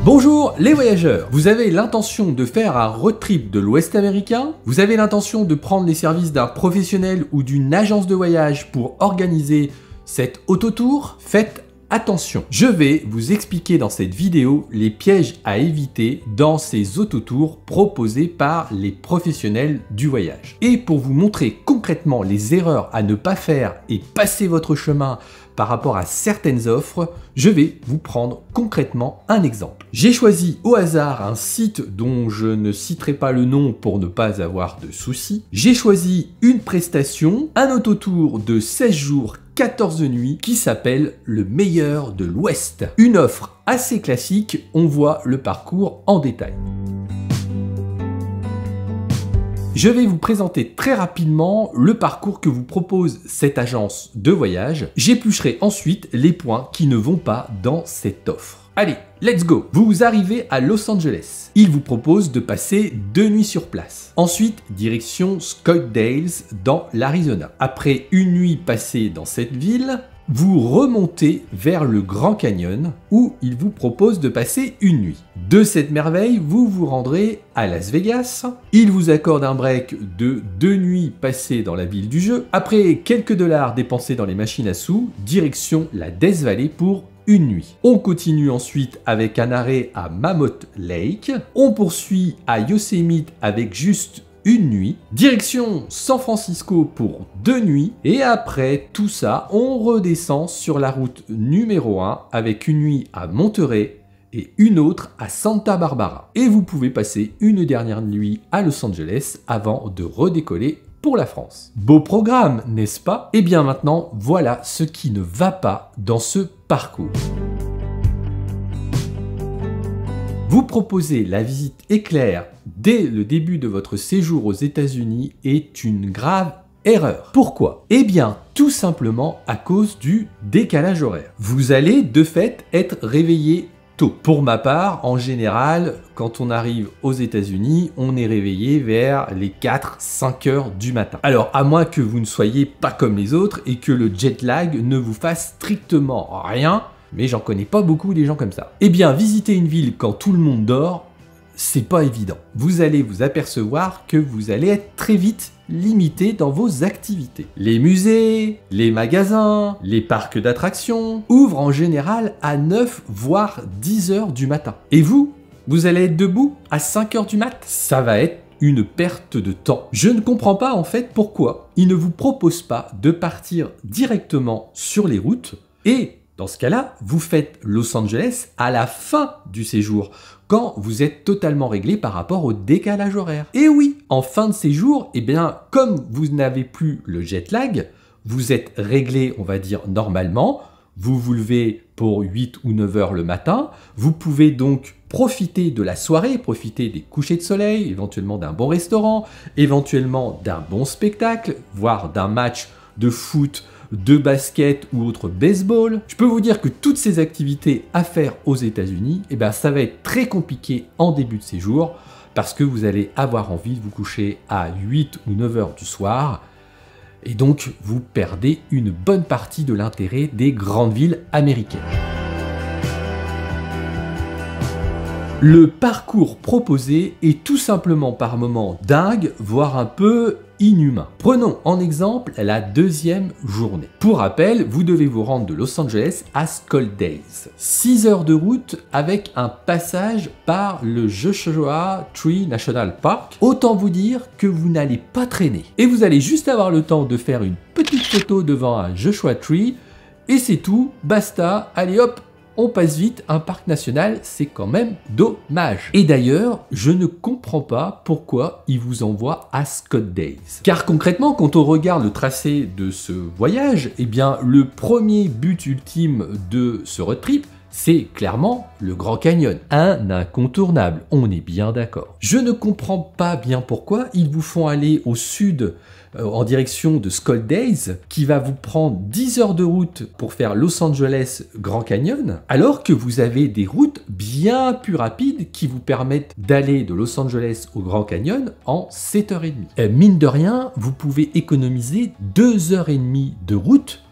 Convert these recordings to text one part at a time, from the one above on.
Bonjour les voyageurs, vous avez l'intention de faire un road trip de l'Ouest américain? Vous avez l'intention de prendre les services d'un professionnel ou d'une agence de voyage pour organiser cet autotour? Faites attention, je vais vous expliquer dans cette vidéo les pièges à éviter dans ces autotours proposés par les professionnels du voyage. Et pour vous montrer concrètement les erreurs à ne pas faire et passer votre chemin par rapport à certaines offres, je vais vous prendre concrètement un exemple. J'ai choisi au hasard un site dont je ne citerai pas le nom pour ne pas avoir de soucis. J'ai choisi une prestation, un autotour de 16 jours 14 nuits qui s'appelle le meilleur de l'Ouest. Une offre assez classique, on voit le parcours en détail. Je vais vous présenter très rapidement le parcours que vous propose cette agence de voyage. J'éplucherai ensuite les points qui ne vont pas dans cette offre. Allez, let's go! Vous arrivez à Los Angeles. Il vous propose de passer 2 nuits sur place. Ensuite, direction Scottsdale dans l'Arizona. Après une nuit passée dans cette ville, vous remontez vers le Grand Canyon où il vous propose de passer une nuit. De cette merveille, vous vous rendrez à Las Vegas. Il vous accorde un break de 2 nuits passées dans la ville du jeu. Après quelques dollars dépensés dans les machines à sous, direction la Death Valley pour une nuit. On continue ensuite avec un arrêt à Mammoth Lake. On poursuit à Yosemite avec juste une nuit, direction San Francisco pour 2 nuits, et après tout ça, on redescend sur la route numéro 1 avec une nuit à Monterey et une autre à Santa Barbara. Et vous pouvez passer une dernière nuit à Los Angeles avant de redécoller pour la France. Beau programme, n'est-ce pas? Et bien maintenant, voilà ce qui ne va pas dans ce parcours. Vous proposer la visite éclair dès le début de votre séjour aux États-Unis est une grave erreur. Pourquoi? Eh bien, tout simplement à cause du décalage horaire. Vous allez de fait être réveillé tôt. Pour ma part, en général, quand on arrive aux États-Unis, on est réveillé vers les 4-5 heures du matin. Alors, à moins que vous ne soyez pas comme les autres et que le jet lag ne vous fasse strictement rien, mais j'en connais pas beaucoup des gens comme ça. Eh bien, visiter une ville quand tout le monde dort, c'est pas évident. Vous allez vous apercevoir que vous allez être très vite limité dans vos activités. Les musées, les magasins, les parcs d'attractions ouvrent en général à 9 voire 10 heures du matin. Et vous allez être debout à 5 heures du mat? Ça va être une perte de temps. Je ne comprends pas en fait pourquoi ils ne vous proposent pas de partir directement sur les routes et dans ce cas-là, vous faites Los Angeles à la fin du séjour, quand vous êtes totalement réglé par rapport au décalage horaire. Et oui, en fin de séjour, eh bien, comme vous n'avez plus le jet lag, vous êtes réglé, on va dire, normalement, vous vous levez pour 8 ou 9 heures le matin, vous pouvez donc profiter de la soirée, profiter des couchers de soleil, éventuellement d'un bon restaurant, éventuellement d'un bon spectacle, voire d'un match de foot, de basket ou autre baseball. Je peux vous dire que toutes ces activités à faire aux États-Unis, eh ben, ça va être très compliqué en début de séjour parce que vous allez avoir envie de vous coucher à 8 ou 9 heures du soir et donc vous perdez une bonne partie de l'intérêt des grandes villes américaines. Le parcours proposé est tout simplement par moments dingue, voire un peu inhumain. Prenons en exemple la deuxième journée. Pour rappel, vous devez vous rendre de Los Angeles à Scottsdale. 6 heures de route avec un passage par le Joshua Tree National Park. Autant vous dire que vous n'allez pas traîner. Et vous allez juste avoir le temps de faire une petite photo devant un Joshua Tree et c'est tout, basta, allez hop, on passe vite, un parc national, c'est quand même dommage. Et d'ailleurs, je ne comprends pas pourquoi ils vous envoient à Scottsdale. Car concrètement, quand on regarde le tracé de ce voyage, eh bien, le premier but ultime de ce road trip, c'est clairement le Grand Canyon. Un incontournable, on est bien d'accord. Je ne comprends pas bien pourquoi ils vous font aller au sud en direction de Scottsdale, qui va vous prendre 10 heures de route pour faire Los Angeles Grand Canyon, alors que vous avez des routes bien plus rapides qui vous permettent d'aller de Los Angeles au Grand Canyon en 7h30. Mine de rien, vous pouvez économiser 2h30 de route.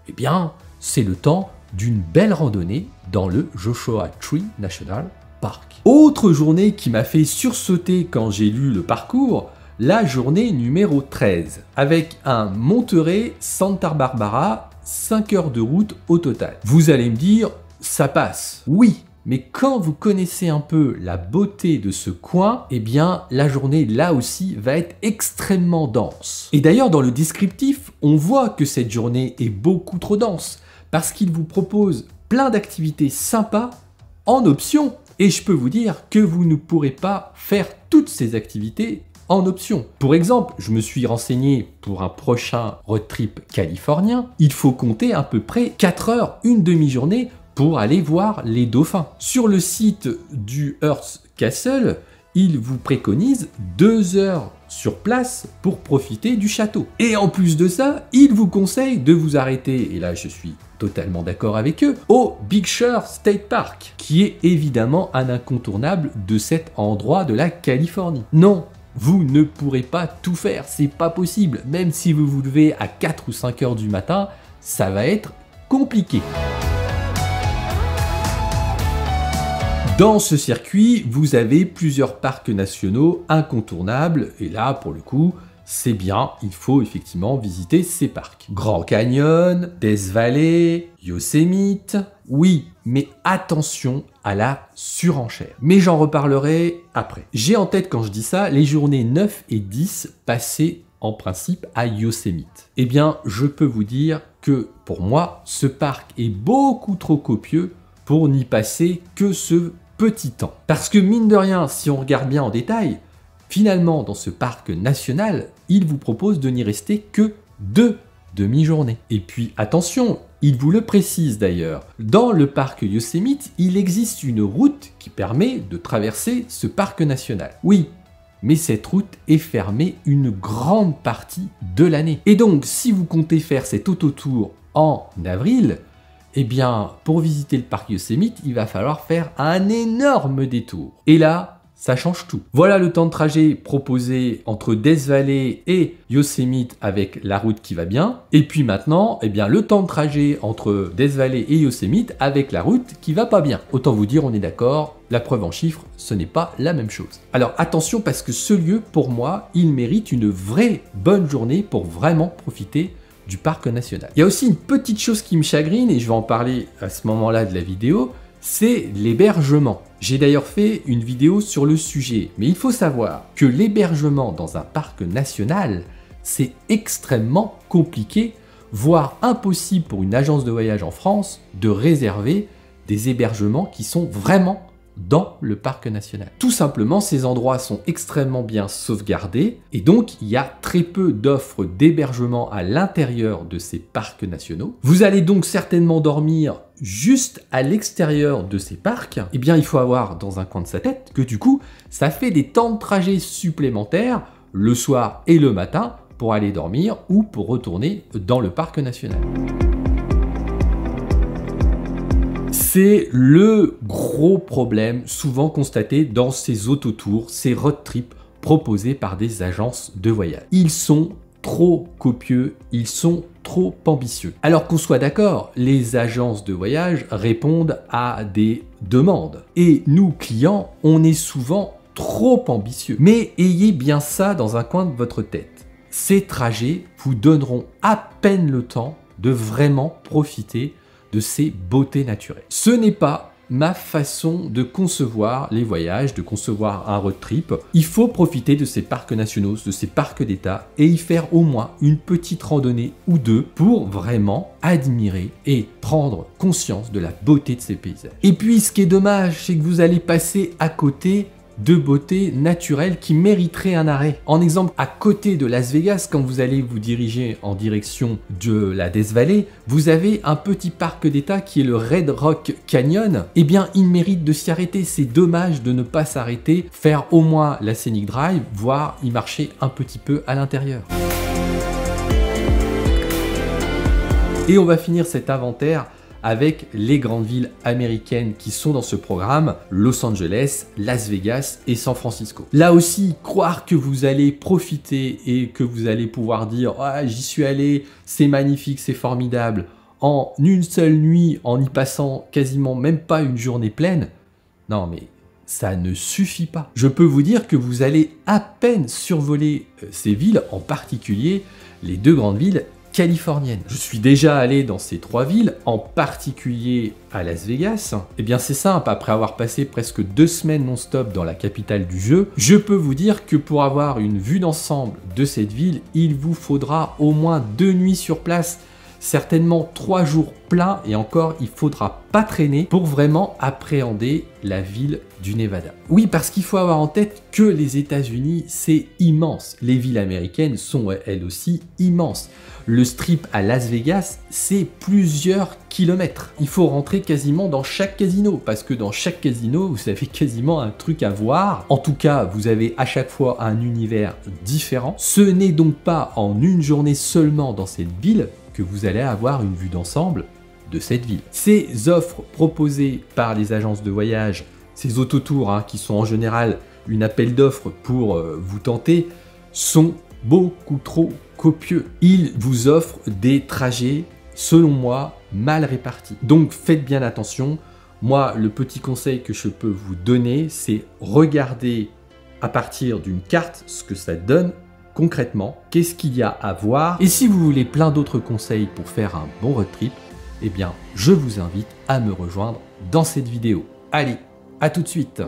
Eh bien, c'est le temps d'une belle randonnée dans le Joshua Tree National Park. Autre journée qui m'a fait sursauter quand j'ai lu le parcours, la journée numéro 13, avec un Monterey-Santa Barbara, 5 heures de route au total. Vous allez me dire, ça passe. Oui, mais quand vous connaissez un peu la beauté de ce coin, eh bien la journée là aussi va être extrêmement dense. Et d'ailleurs dans le descriptif, on voit que cette journée est beaucoup trop dense, parce qu'il vous propose plein d'activités sympas en option. Et je peux vous dire que vous ne pourrez pas faire toutes ces activités en option. Pour exemple, je me suis renseigné pour un prochain road trip californien. Il faut compter à peu près 4 heures, une demi-journée pour aller voir les dauphins. Sur le site du Hearst Castle, il vous préconise 2 heures sur place pour profiter du château. Et en plus de ça, il vous conseille de vous arrêter, et là je suis totalement d'accord avec eux, au Big Sur State Park, qui est évidemment un incontournable de cet endroit de la Californie. Non, vous ne pourrez pas tout faire, c'est pas possible. Même si vous vous levez à 4 ou 5 heures du matin, ça va être compliqué. Dans ce circuit, vous avez plusieurs parcs nationaux incontournables, et là, pour le coup, c'est bien, il faut effectivement visiter ces parcs. Grand Canyon, Death Valley, Yosemite, oui, mais attention à la surenchère. Mais j'en reparlerai après. J'ai en tête quand je dis ça, les journées 9 et 10 passées en principe à Yosemite. Eh bien, je peux vous dire que pour moi, ce parc est beaucoup trop copieux pour n'y passer que ce petit temps. Parce que mine de rien, si on regarde bien en détail, finalement, dans ce parc national, il vous propose de n'y rester que 2 demi-journées. Et puis attention, il vous le précise d'ailleurs, dans le parc Yosemite, il existe une route qui permet de traverser ce parc national. Oui, mais cette route est fermée une grande partie de l'année. Et donc, si vous comptez faire cet autotour en avril, eh bien, pour visiter le parc Yosemite, il va falloir faire un énorme détour. Et là, ça change tout. Voilà le temps de trajet proposé entre Death Valley et Yosemite avec la route qui va bien. Et puis maintenant, eh bien, le temps de trajet entre Death Valley et Yosemite avec la route qui va pas bien. Autant vous dire, on est d'accord, la preuve en chiffres, ce n'est pas la même chose. Alors attention parce que ce lieu, pour moi, il mérite une vraie bonne journée pour vraiment profiter du parc national. Il y a aussi une petite chose qui me chagrine, et je vais en parler à ce moment-là de la vidéo, c'est l'hébergement. J'ai d'ailleurs fait une vidéo sur le sujet, mais il faut savoir que l'hébergement dans un parc national, c'est extrêmement compliqué, voire impossible pour une agence de voyage en France de réserver des hébergements qui sont vraiment dans le parc national. Tout simplement, ces endroits sont extrêmement bien sauvegardés et donc il y a très peu d'offres d'hébergement à l'intérieur de ces parcs nationaux. Vous allez donc certainement dormir juste à l'extérieur de ces parcs. Eh bien, il faut avoir dans un coin de sa tête que du coup, ça fait des temps de trajet supplémentaires le soir et le matin pour aller dormir ou pour retourner dans le parc national. C'est le gros problème souvent constaté dans ces autotours, ces road trips proposés par des agences de voyage. Ils sont trop copieux, ils sont trop ambitieux. Alors qu'on soit d'accord, les agences de voyage répondent à des demandes. Et nous, clients, on est souvent trop ambitieux. Mais ayez bien ça dans un coin de votre tête. Ces trajets vous donneront à peine le temps de vraiment profiter de ces beautés naturelles. Ce n'est pas ma façon de concevoir les voyages, de concevoir un road trip. Il faut profiter de ces parcs nationaux, de ces parcs d'État et y faire au moins une petite randonnée ou deux pour vraiment admirer et prendre conscience de la beauté de ces paysages. Et puis ce qui est dommage, c'est que vous allez passer à côté de beauté naturelle qui mériterait un arrêt. En exemple, à côté de Las Vegas, quand vous allez vous diriger en direction de la Death Valley, vous avez un petit parc d'État qui est le Red Rock Canyon. Eh bien, il mérite de s'y arrêter. C'est dommage de ne pas s'arrêter, faire au moins la Scenic Drive, voire y marcher un petit peu à l'intérieur. Et on va finir cet inventaire avec les grandes villes américaines qui sont dans ce programme, Los Angeles, Las Vegas et San Francisco. Là aussi, croire que vous allez profiter et que vous allez pouvoir dire « Ah, j'y suis allé, c'est magnifique, c'est formidable » en une seule nuit, en y passant quasiment même pas une journée pleine, non mais ça ne suffit pas. Je peux vous dire que vous allez à peine survoler ces villes, en particulier les 2 grandes villes californiennes. Je suis déjà allé dans ces 3 villes, en particulier à Las Vegas. Eh bien c'est simple, après avoir passé presque 2 semaines non-stop dans la capitale du jeu, je peux vous dire que pour avoir une vue d'ensemble de cette ville, il vous faudra au moins 2 nuits sur place, certainement 3 jours pleins, et encore il faudra pas traîner pour vraiment appréhender la ville du Nevada. Oui, parce qu'il faut avoir en tête que les États-Unis c'est immense, les villes américaines sont elles aussi immenses. Le strip à Las Vegas c'est plusieurs kilomètres. Il faut rentrer quasiment dans chaque casino, parce que dans chaque casino vous avez quasiment un truc à voir. En tout cas vous avez à chaque fois un univers différent. Ce n'est donc pas en une journée seulement dans cette ville que vous allez avoir une vue d'ensemble de cette ville. Ces offres proposées par les agences de voyage, ces autotours qui sont en général une appel d'offres pour vous tenter, sont beaucoup trop copieux. Ils vous offrent des trajets, selon moi, mal répartis. Donc faites bien attention. Moi, le petit conseil que je peux vous donner, c'est regarder à partir d'une carte ce que ça donne concrètement, qu'est-ce qu'il y a à voir. Et si vous voulez plein d'autres conseils pour faire un bon road trip, eh bien, je vous invite à me rejoindre dans cette vidéo. Allez, à tout de suite!